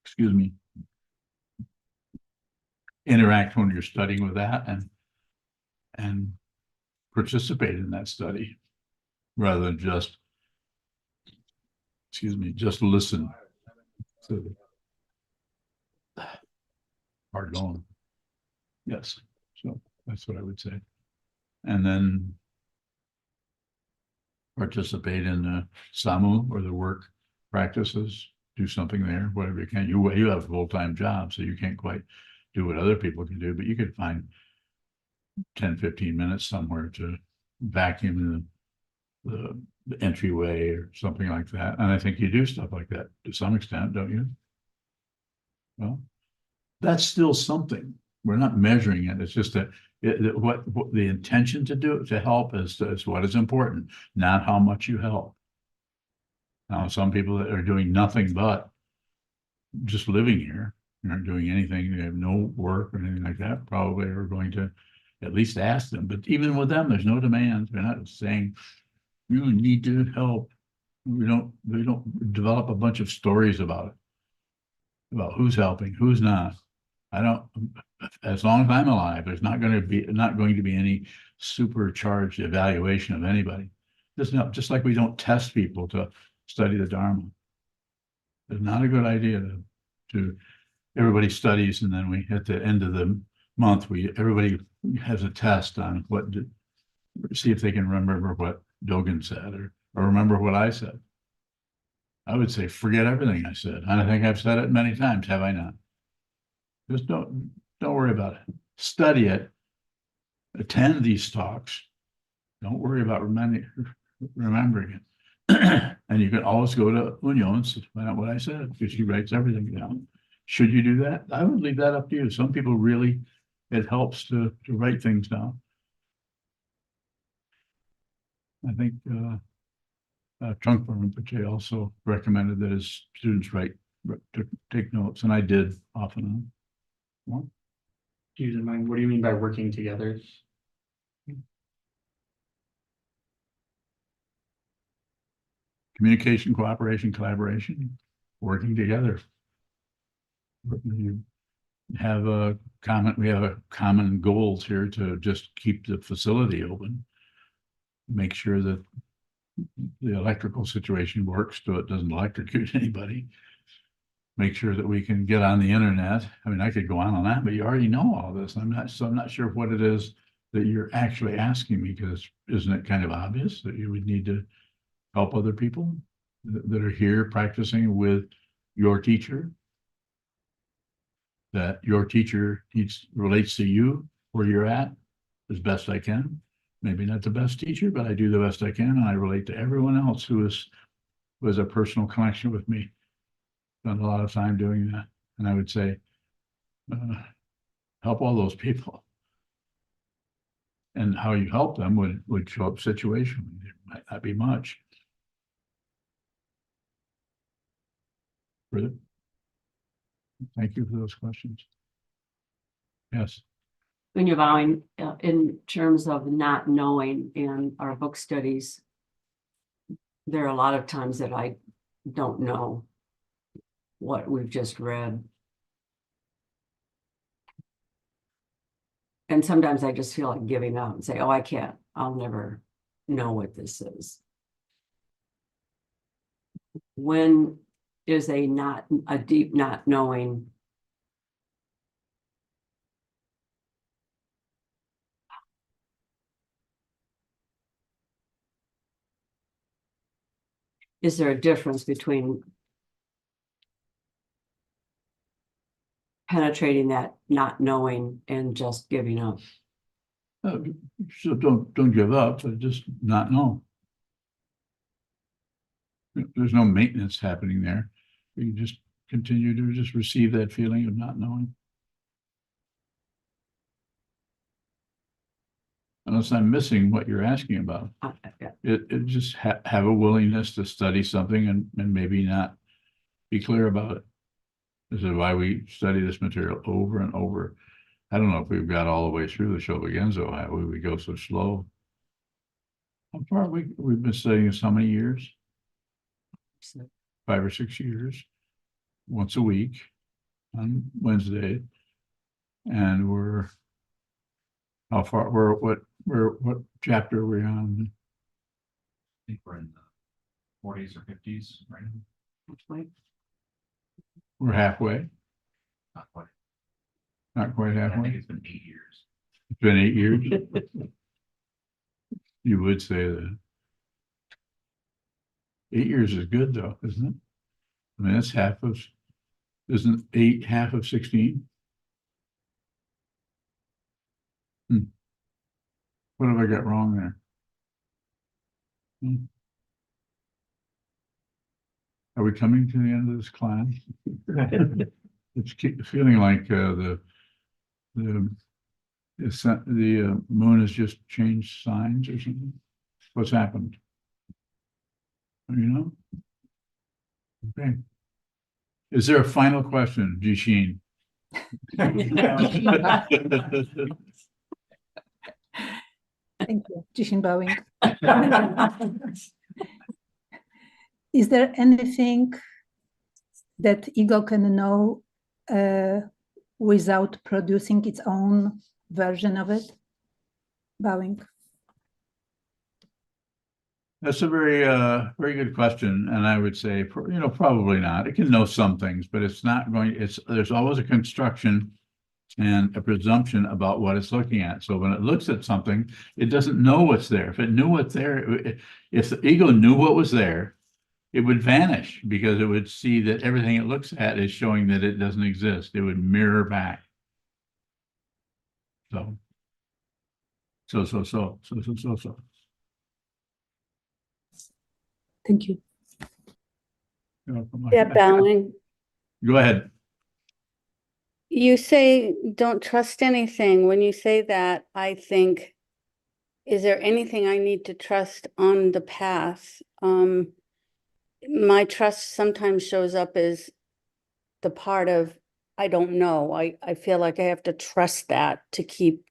Excuse me. Interact when you're studying with that and participate in that study rather than just, excuse me, just listen. Hard going. Yes, so that's what I would say. And then participate in the SAMU or the work practices, do something there, whatever you can. You have a full-time job, so you can't quite do what other people can do, but you could find 10, 15 minutes somewhere to vacuum the entryway or something like that. And I think you do stuff like that to some extent, don't you? Well, that's still something. We're not measuring it. It's just that what the intention to help is what is important, not how much you help. Now, some people that are doing nothing but just living here, aren't doing anything, they have no work or anything like that, probably are going to at least ask them. But even with them, there's no demands. They're not saying you need to help. We don't develop a bunch of stories about who's helping, who's not. I don't, as long as I'm alive, there's not going to be any supercharged evaluation of anybody. Just like we don't test people to study the Dharma. It's not a good idea to everybody studies and then we, at the end of the month, everybody has a test on see if they can remember what Dogen said or remember what I said. I would say, forget everything I said. And I think I've said it many times, have I not? Just don't worry about it. Study it. Attend these talks. Don't worry about remembering it. And you can always go to Union's to find out what I said, because she writes everything down. Should you do that? I would leave that up to you. Some people really, it helps to write things down. I think Trungpa Rinpoche also recommended that his students take notes, and I did off and on. Well, Geez, what do you mean by working together? Communication, cooperation, collaboration, working together. You have we have a common goals here to just keep the facility open. Make sure that the electrical situation works so it doesn't electrocute anybody. Make sure that we can get on the internet. I mean, I could go on that, but you already know all this. I'm not sure what it is that you're actually asking me, because isn't it kind of obvious that you would need to help other people that are here practicing with your teacher? That your teacher relates to you where you're at as best I can. Maybe not the best teacher, but I do the best I can, and I relate to everyone else who has a personal connection with me. Spent a lot of time doing that, and I would say, help all those people. And how you help them would show up situationally. It might not be much. Further? Thank you for those questions. Yes. When you're vowing in terms of not knowing in our book studies, there are a lot of times that I don't know what we've just read. And sometimes I just feel like giving up and say, oh, I'll never know what this is. When is a deep not knowing? Is there a difference between penetrating that not knowing and just giving up. So don't give up, but just not know. There's no maintenance happening there. You just continue to just receive that feeling of not knowing. Unless I'm missing what you're asking about. Yeah. It just have a willingness to study something and maybe not be clear about it. This is why we study this material over and over. I don't know if we've got all the way through the Shobogenzo, how we go so slow. How far we've been studying this how many years? 5 or 6 years, once a week on Wednesday. And we're how far what chapter are we on? I think we're in the 40s or 50s right now. We're halfway, Not quite. not quite I think halfway. it's been 8 years. It's been 8 years. You would say that. 8 years is good though, isn't it? I mean, that's isn't 8 half of 16? What have I got wrong there? Are we coming to the end of this class? It's feeling like the moon has just changed signs or something. What's happened? You know? Okay. Is there a final question, Jishin? Thank you. Jishin bowing. Is there anything that ego can know without producing its own version of it? Bowing. That's a very good question, and I would say, probably not. It can know some things, but it's not going. There's always a construction and a presumption about what it's looking at. So when it looks at something, it doesn't know what's there. If it knew what's there, if the ego knew what was there, it would vanish because it would see that everything it looks at is showing that it doesn't exist. It would mirror back. So. Thank you. Yeah, bowing. Go ahead. You say don't trust anything. When you say that, I think, is there anything I need to trust on the path? My trust sometimes shows up as the part of I don't know. I feel like I have to trust that to keep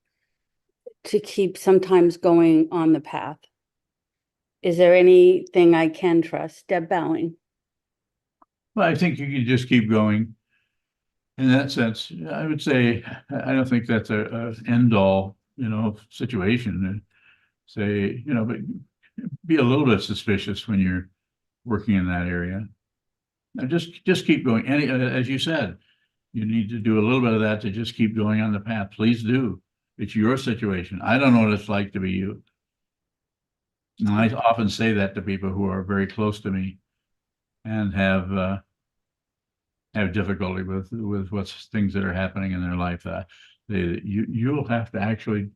sometimes going on the path. Is there anything I can trust? Deb bowing. Well, I think you can just keep going. In that sense, I would say I don't think that's a end all, situation. Say, but be a little bit suspicious when you're working in that area. And just keep going. As you said, you need to do a little bit of that to just keep going on the path. Please do. It's your situation. I don't know what it's like to be you. And I often say that to people who are very close to me and have difficulty with what's things that are happening in their life. You'll have to actually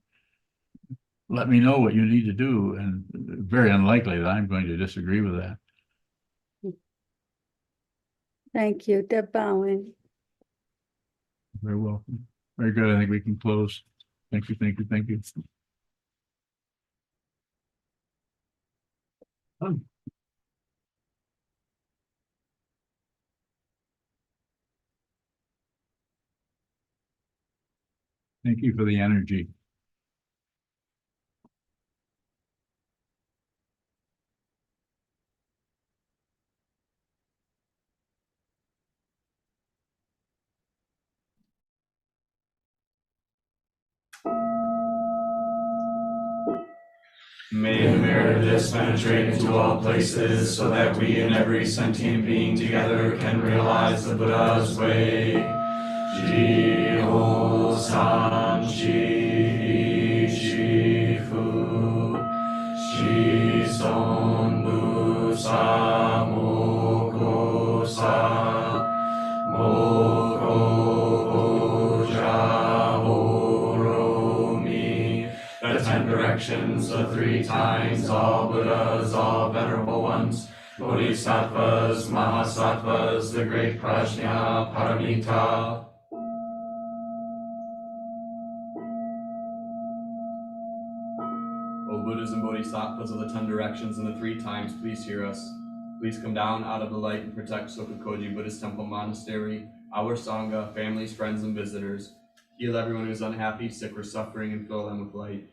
let me know what you need to do, and very unlikely that I'm going to disagree with that. Thank you, Deb bowing. Very welcome. Very good. I think we can close. Thank you. Thank you. Thank you. Thank you for the energy. May the merit of this penetrate into all places, so that we and every sentient being together can realize the Buddha's way. Jiho san chi fu, shi son bu sa moko sa, moko directions, the three times, all Buddhas, all venerable ones, Bodhisattvas, Mahasattvas, the great Prajna, Paramita. O Buddhas and Bodhisattvas of the 10 directions and the three times, please hear us. Please come down out of the light and protect Sokukoji Buddhist Temple Monastery, our Sangha, families, friends, and visitors. Heal everyone who's unhappy, sick, or suffering, and fill them with light.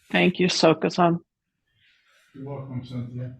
Thank you, Sokuzan. You're welcome, Cynthia.